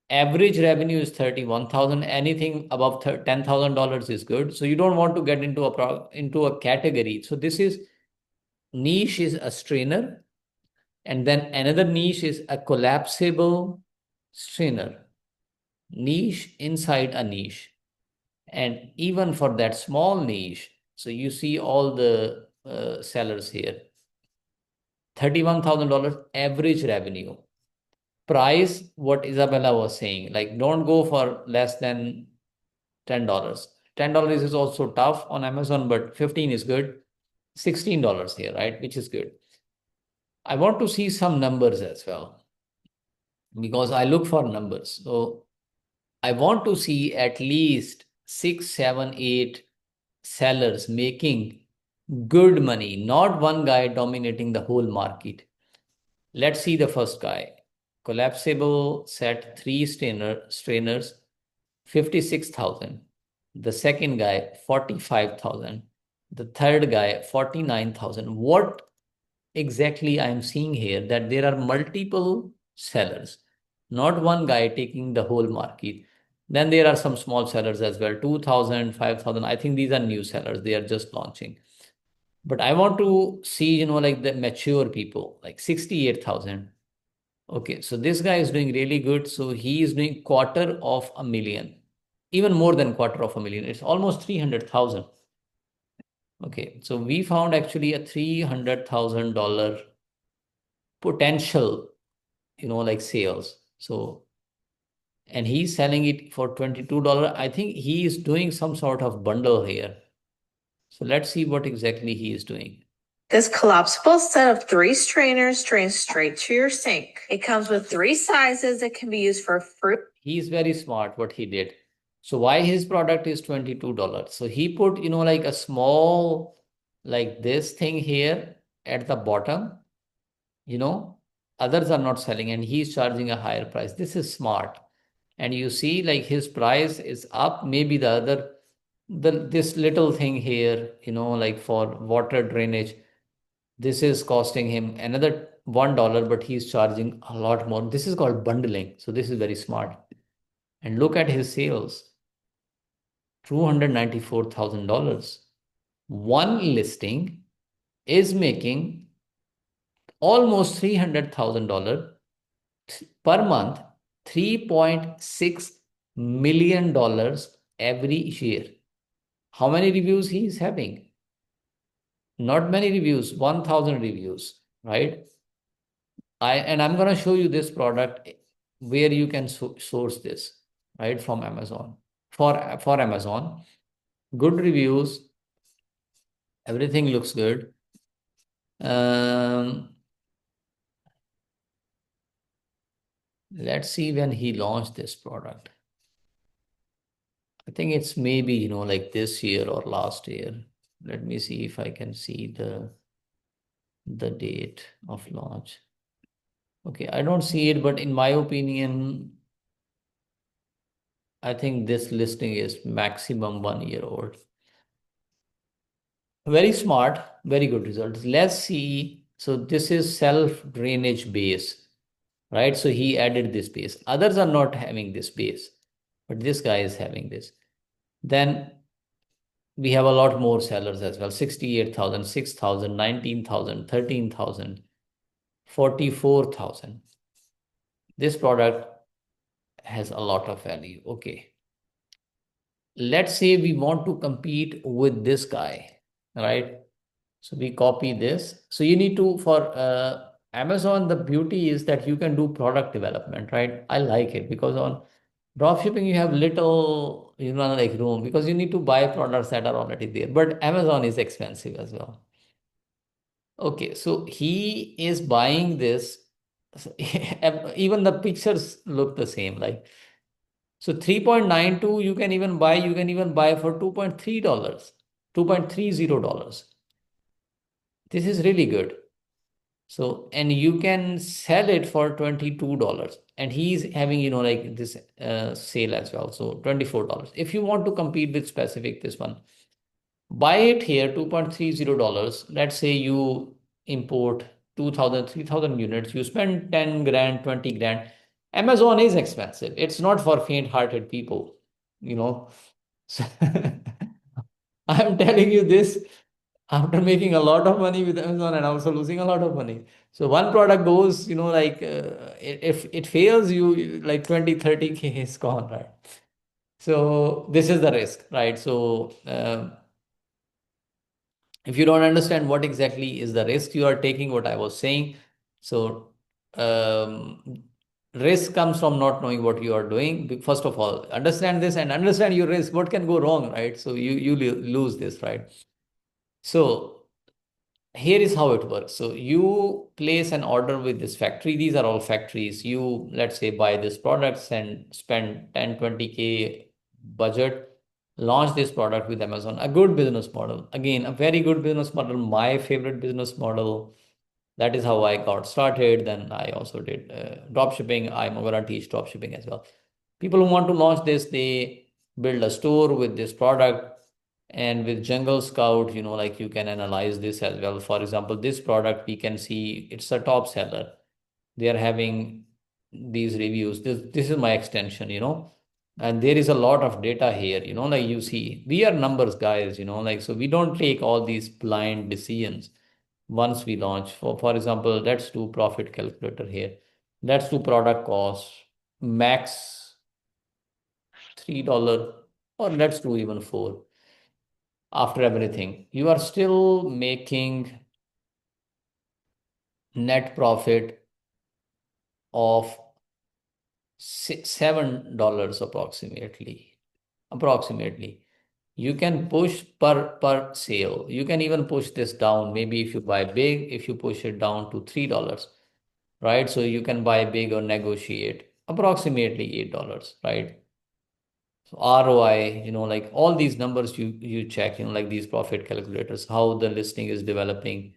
Average revenue is 31,000. Anything above $10,000 is good. So you don't want to get into into a category. So this is niche is a strainer, and then another niche is a collapsible strainer. Niche inside a niche. And even for that small niche, so you see all the sellers here, $31,000 average revenue. Price, what Isabella was saying, like don't go for less than $10. $10 is also tough on Amazon, but 15 is good. $16 here, right? Which is good. I want to see some numbers as well because I look for numbers. So I want to see at least six, seven, eight sellers making good money, not one guy dominating the whole market. Let's see the first guy. Collapsible set three strainers, 56,000. The second guy, 45,000. The third guy, 49,000. What exactly I'm seeing here that there are multiple sellers, not one guy taking the whole market. Then there are some small sellers as well, 2,000, 5,000. I think these are new sellers. They are just launching. But I want to see, like the mature people, like 68,000. Okay, so this guy is doing really good. So he is doing quarter of a million, even more than quarter of a million. It's almost 300,000. Okay, so we found actually a $300,000 potential, like sales. So, and he's selling it for $22. I think he is doing some sort of bundle here. So let's see what exactly he is doing. This collapsible set of three strainers drains straight to your sink. It comes with three sizes. It can be used for fruit. He's very smart what he did. So why his product is $22? So he put, like a small, like this thing here at the bottom, you know, others are not selling and he's charging a higher price. This is smart. And you see like his price is up, maybe this little thing here, like for water drainage, this is costing him another $1, but he's charging a lot more. This is called bundling. So this is very smart. And look at his sales, $294,000. One listing is making almost $300,000 per month, $3.6 million every year. How many reviews he is having? Not many reviews, 1,000 reviews, right? I'm going to show you this product where you can source this, right, from Amazon. For Amazon, good reviews, everything looks good. Let's see when he launched this product. I think it's maybe, like this year or last year. Let me see if I can see the date of launch. Okay, I don't see it, but in my opinion, I think this listing is maximum 1 year old. Very smart, very good results. Let's see. So this is self-drainage base, right? So he added this base. Others are not having this base, but this guy is having this. Then we have a lot more sellers as well. 68,000, 6,000, 19,000, 13,000, 44,000. This product has a lot of value. Okay. let's say we want to compete with this guy, right? So we copy this. So you need to, for Amazon, the beauty is that you can do product development, right? I like it because on dropshipping, you have little, like room because you need to buy products that are already there. But Amazon is expensive as well. Okay, so he is buying this. So, even the pictures look the same. Like, so 3.92, you can even buy for $2.3, $2.30. This is really good. So, and you can sell it for $22. And he's having, like this sale as well. So $24. If you want to compete with specific this one, buy it here, $2.30. Let's say you import 2,000, 3,000 units, you spend 10 grand, 20 grand. Amazon is expensive. It's not for faint-hearted people, you know. So I'm telling you this after making a lot of money with Amazon and also losing a lot of money. So one product goes, like if it fails, like 20, 30K is gone, right? So this is the risk, right? So if you don't understand what exactly is the risk you are taking, what I was saying, so risk comes from not knowing what you are doing. First of all, understand this and understand your risk. What can go wrong, right? So you lose this, right? So here is how it works. So you place an order with this factory. These are all factories. You, let's say, buy this products and spend 10, 20K budget, launch this product with Amazon. A good business model. Again, a very good business model. My favorite business model. That is how I got started. Then I also did drop shipping. I'm going to teach drop shipping as well. People who want to launch this, they build a store with this product. And with Jungle Scout, like you can analyze this as well. For example, this product, we can see it's a top seller. They are having these reviews. This is my extension, and there is a lot of data here, like you see, we are numbers guys, like, so we don't take all these blind decisions once we launch. For example, let's do profit calculator here. Let's do product cost, max $3, or let's do even 4. After everything, you are still making net profit of $7 approximately. Approximately. You can push per sale. You can even push this down. Maybe if you buy big, if you push it down to $3, right? So you can buy big or negotiate approximately $8, right? So ROI, like all these numbers you check, like these profit calculators, how the listing is developing,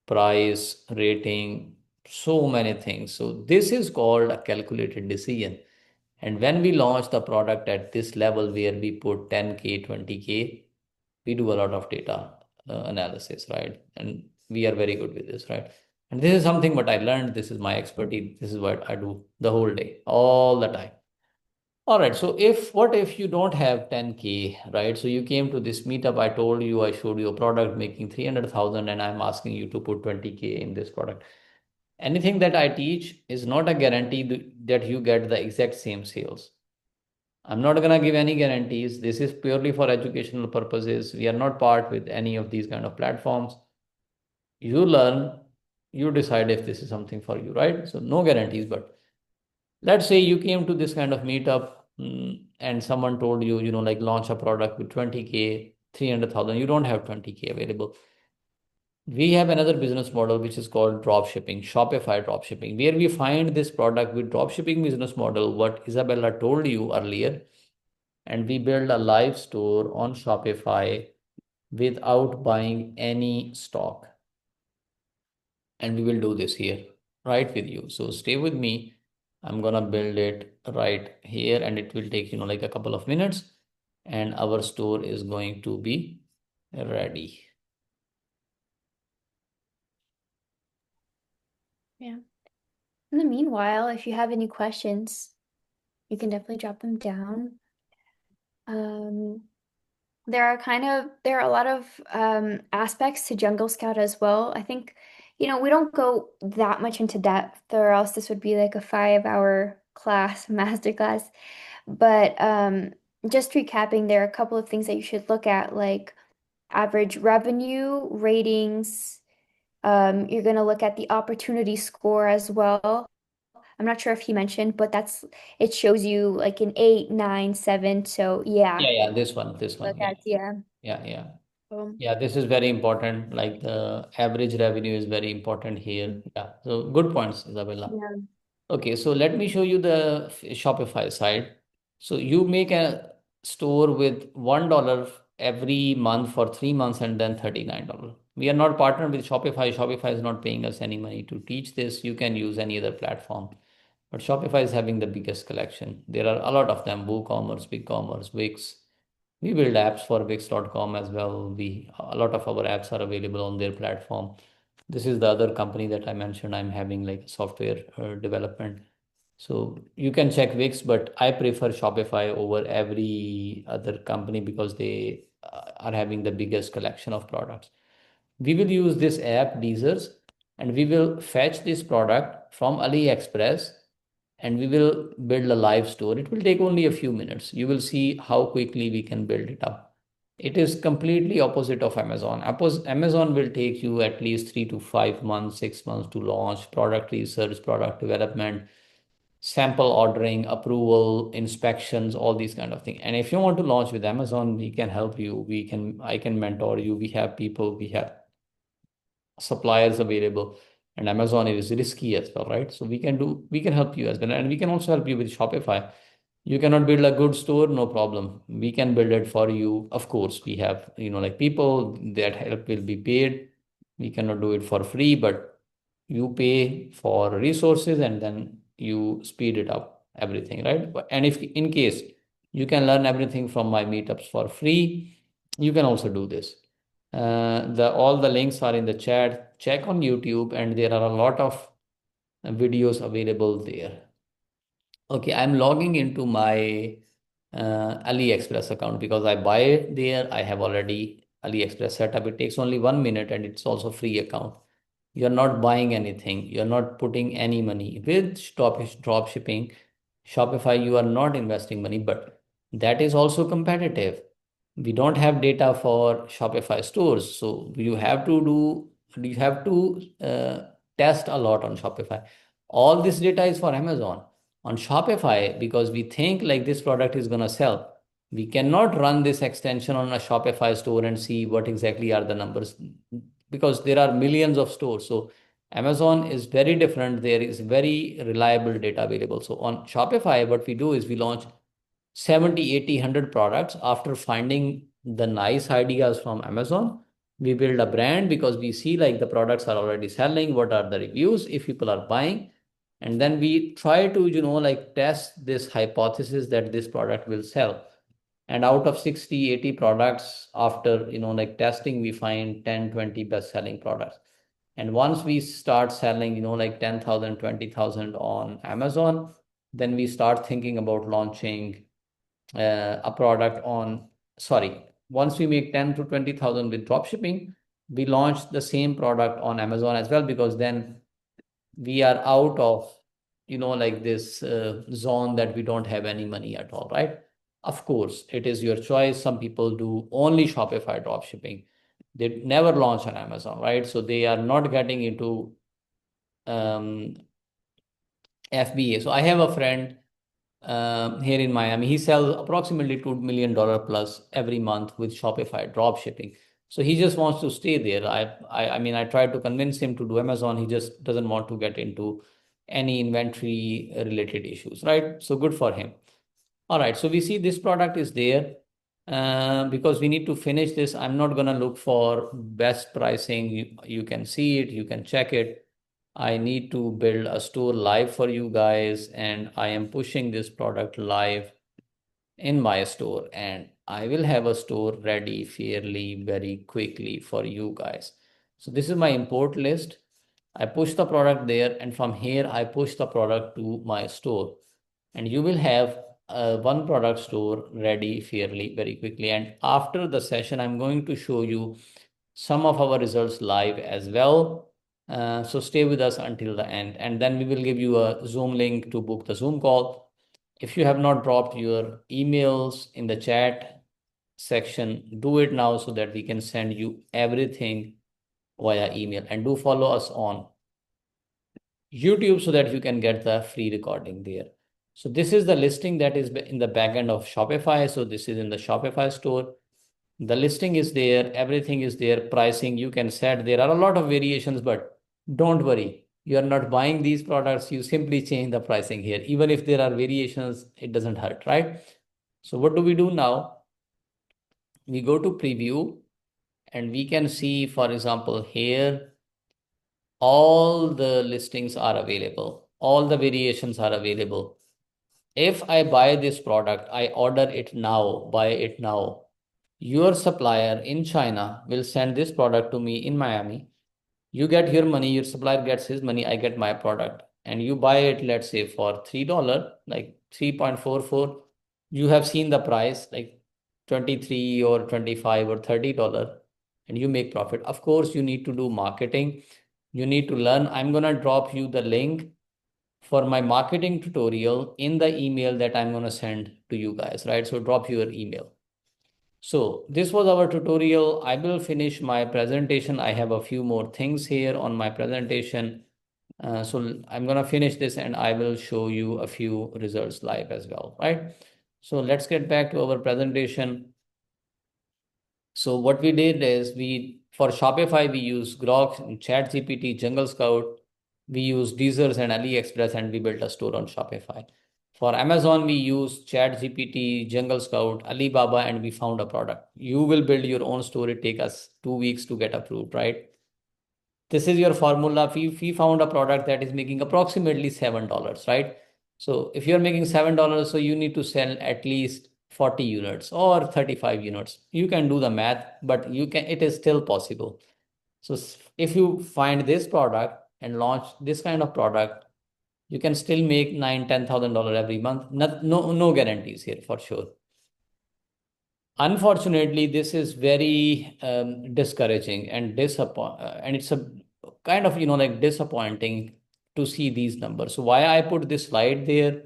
price, rating, so many things. So this is called a calculated decision. And when we launch the product at this level where we put 10K, 20K, we do a lot of data analysis, right? And we are very good with this, right? And this is something what I learned. This is my expertise. This is what I do the whole day, all the time. All right. So what if you don't have 10K, right? So you came to this meetup. I told you, I showed you a product making 300,000 and I'm asking you to put 20K in this product. Anything that I teach is not a guarantee that you get the exact same sales. I'm not going to give any guarantees. This is purely for educational purposes. We are not part with any of these kind of platforms. You learn, you decide if this is something for you, right? So no guarantees, but let's say you came to this kind of meetup, and someone told you, like launch a product with 20K, 300,000. You don't have 20K available. We have another business model which is called drop shipping, Shopify drop shipping, where we find this product with drop shipping business model, what Isabella told you earlier, and we build a live store on Shopify without buying any stock. And we will do this here right with you. So stay with me. I'm gonna build it right here and it will take, like a couple of minutes and our store is going to be ready. Yeah. In the meanwhile, if you have any questions, you can definitely drop them down. There are a lot of aspects to Jungle Scout as well. I think, we don't go that much into depth, or else this would be like a 5-hour class, master class. But just recapping, there are a couple of things that you should look at, like average revenue, ratings. You're going to look at the opportunity score as well. I'm not sure if he mentioned, but it shows you like an 8, 9, 7. So Yeah, yeah, yeah, this look one. Yeah, at yeah. yeah, yeah. Um, Yeah, this is very important. Like the average revenue is very important here. Yeah, so good points, Isabella. yeah. Okay, so let me show you the Shopify side. So you make a store with $1 every month for 3 months and then $39. We are not partnered with Shopify. Shopify is not paying us any money to teach this. You can use any other platform. But Shopify is having the biggest collection. There are a lot of them, WooCommerce, BigCommerce, Wix. We build apps for Wix.com as well. A lot of our apps are available on their platform. This is the other company that I mentioned. I'm having like software development. So you can check Wix, but I prefer Shopify over every other company because they are having the biggest collection of products. We will use this app, DSers, and we will fetch this product from AliExpress and we will build a live store. It will take only a few minutes. You will see how quickly we can build it up. It is completely opposite of Amazon. Amazon will take you at least 3 to 5 months, 6 months to launch product research, product development, sample ordering, approval, inspections, all these kind of things. And if you want to launch with Amazon, we can help you. I can mentor you. We have people, we have suppliers available, and Amazon is risky as well, right? So we can help you as well, and we can also help you with Shopify. You cannot build a good store, no problem. We can build it for you. Of course, we have, like people that help will be paid. We cannot do it for free, but you pay for resources and then you speed it up, everything, right? And if in case you can learn everything from my meetups for free, you can also do this. The all the links are in the chat. Check on YouTube, and there are a lot of videos available there. Okay, I'm logging into my AliExpress account because I buy it there. I have already AliExpress set up. It takes only 1 minute and it's also free account. You're not buying anything. You're not putting any money. With drop shipping, Shopify, you are not investing money, but that is also competitive. We don't have data for Shopify stores, so you have to test a lot on Shopify. All this data is for Amazon. On Shopify, because we think like this product is going to sell, we cannot run this extension on a Shopify store and see what exactly are the numbers because there are millions of stores. So Amazon is very different. There is very reliable data available. So on Shopify, what we do is we launch 70, 80, 100 products after finding the nice ideas from Amazon. We build a brand because we see like the products are already selling, what are the reviews, if people are buying. And then we try to, like test this hypothesis that this product will sell. And out of 60, 80 products, after, like testing, we find 10, 20 best selling products. And once we start selling, like 10,000, 20,000 on Amazon, then we start thinking about launching a product on, sorry, once we make 10 to 20,000 with dropshipping, we launch the same product on Amazon as well, because then we are out of, like this zone that we don't have any money at all, right? Of course, it is your choice. Some people do only Shopify dropshipping. They never launch on Amazon, right? So they are not getting into um, FBA. So I have a friend here in Miami. He sells approximately $2 million plus every month with Shopify drop shipping. So he just wants to stay there. I mean, I tried to convince him to do Amazon. He just doesn't want to get into any inventory related issues, right? So good for him. All right, so we see this product is there because we need to finish this. I'm not going to look for best pricing. You can see it, you can check it. I need to build a store live for you guys, and I am pushing this product live in my store, and I will have a store ready fairly very quickly for you guys. So this is my import list. I push the product there, and from here I push the product to my store, and you will have a one product store ready fairly very quickly. And after the session, I'm going to show you some of our results live as well. So stay with us until the end, and then we will give you a Zoom link to book the Zoom call. If you have not dropped your emails in the chat section, do it now so that we can send you everything via email. And do follow us on YouTube so that you can get the free recording there. So this is the listing that is in the backend of Shopify. So this is in the Shopify store. The listing is there, everything is there, pricing you can set. There are a lot of variations, but don't worry. You are not buying these products. You simply change the pricing here. Even if there are variations, it doesn't hurt, right? So what do we do now? We go to preview and we can see, for example, here, all the listings are available. All the variations are available. If I buy this product, I order it now, buy it now. Your supplier in China will send this product to me in Miami. You get your money, your supplier gets his money, I get my product. And you buy it, let's say, for $3, like 3.44. You have seen the price, like 23 or 25 or $30, and you make profit. Of course, you need to do marketing. You need to learn. I'm gonna drop you the link for my marketing tutorial in the email that I'm gonna send to you guys, right? So drop your email. So this was our tutorial. I will finish my presentation. I have a few more things here on my presentation. So I'm gonna finish this and I will show you a few results live as well, right? So let's get back to our presentation. So what we did is for Shopify, we use Grok, ChatGPT, Jungle Scout. We use DSers and AliExpress, and we built a store on Shopify. For Amazon, we use ChatGPT, Jungle Scout, Alibaba, and we found a product. You will build your own store. It take us 2 weeks to get approved, right? This is your formula. We found a product that is making approximately $7, right? So if you're making $7, so you need to sell at least 40 units or 35 units. You can do the math, but it is still possible. So if you find this product and launch this kind of product, you can still make $9,000-10,000 every month. No guarantees here for sure. Unfortunately, this is very discouraging and and it's a kind of like disappointing to see these numbers. So why I put this slide there?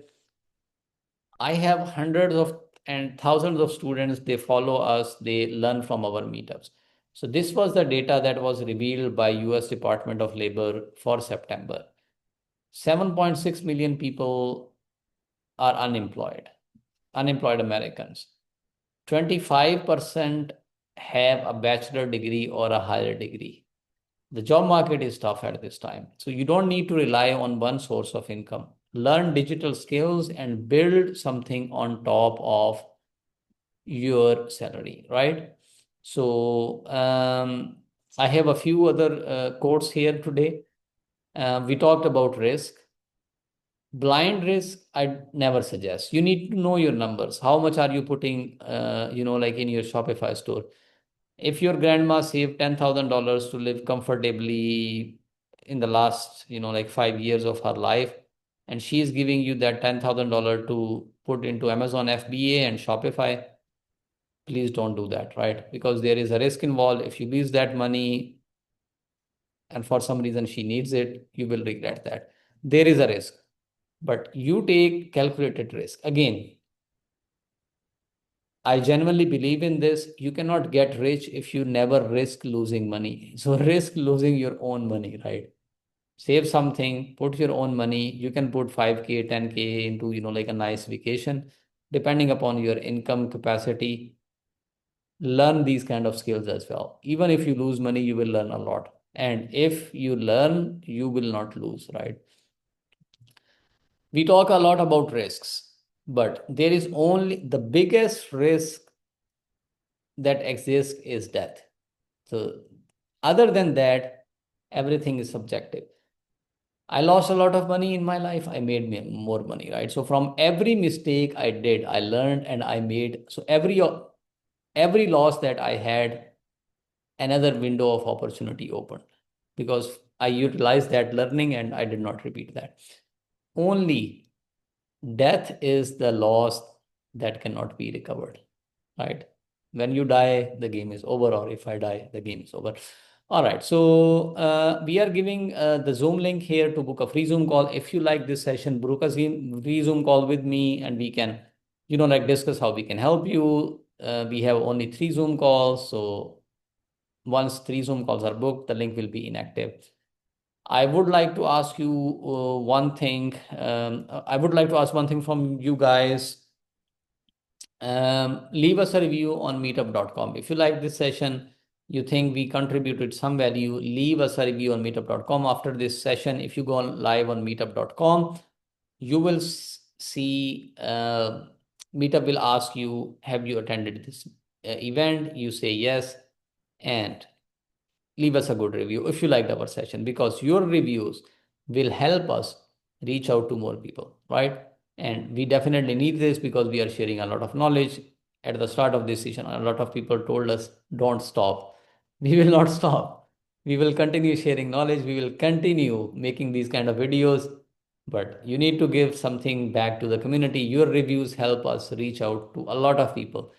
I have hundreds of and thousands of students. They follow us. They learn from our meetups. So this was the data that was revealed by U.S. Department of Labor for September. 7.6 million people are unemployed Americans. 25% have a bachelor degree or a higher degree. The job market is tough at this time. So you don't need to rely on one source of income. Learn digital skills and build something on top of your salary, right? So I have a few other quotes here today. We talked about risk. Blind risk, I'd never suggest. You need to know your numbers. How much are you putting, like in your Shopify store? If your grandma saved $10,000 to live comfortably in the last, like 5 years of her life, and she is giving you that $10,000 to put into Amazon FBA and Shopify, please don't do that, right? Because there is a risk involved. If you lose that money and for some reason she needs it, you will regret that. There is a risk, but you take calculated risk. Again, I genuinely believe in this. You cannot get rich if you never risk losing money. So risk losing your own money, right? Save something, put your own money. You can put 5K, 10K into, like a nice vacation, depending upon your income capacity. Learn these kind of skills as well. Even if you lose money, you will learn a lot. And if you learn, you will not lose, right? We talk a lot about risks, but there is only the biggest risk that exists is death. So, other than that, everything is subjective. I lost a lot of money in my life. I made more money, right? So, from every mistake I did, I learned and I made. So, every loss that I had, another window of opportunity opened because I utilized that learning and I did not repeat that. Only death is the loss that cannot be recovered, right? When you die, the game is over, or if I die, the game is over. All right, so we are giving the Zoom link here to book a free Zoom call. If you like this session, book a free Zoom call with me, and we can, like discuss how we can help you. We have only 3 Zoom calls, so once 3 Zoom calls are booked, the link will be inactive. I would like to ask you one thing. I would like to ask one thing from you guys. Leave us a review on meetup.com. If you like this session, you think we contributed some value, leave us a review on meetup.com. After this session, if you go live on meetup.com, you will see Meetup will ask you, have you attended this event? You say yes, and leave us a good review if you liked our session, because your reviews will help us reach out to more people, right? And we definitely need this because we are sharing a lot of knowledge. At the start of this session, a lot of people told us, don't stop. We will not stop. We will continue sharing knowledge. We will continue making these kind of videos, but you need to give something back to the community. Your reviews help us reach out to a lot of people.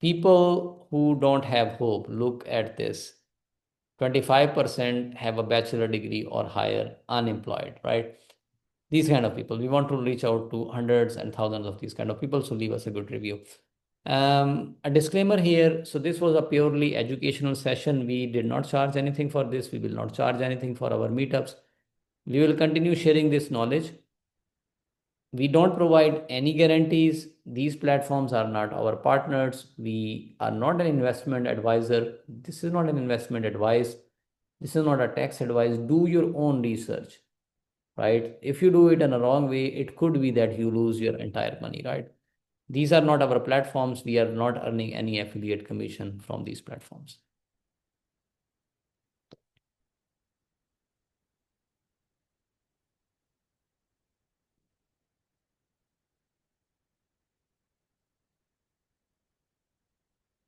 People who don't have hope, look at this. 25% have a bachelor degree or higher, unemployed, right? These kind of people. We want to reach out to hundreds and thousands of these kind of people. So leave us a good review. A disclaimer here. So this was a purely educational session. We did not charge anything for this. We will not charge anything for our meetups. We will continue sharing this knowledge. We don't provide any guarantees. These platforms are not our partners. We are not an investment advisor. This is not an investment advice. This is not a tax advice. Do your own research, right? If you do it in a wrong way, it could be that you lose your entire money, right? These are not our platforms. We are not earning any affiliate commission from these platforms.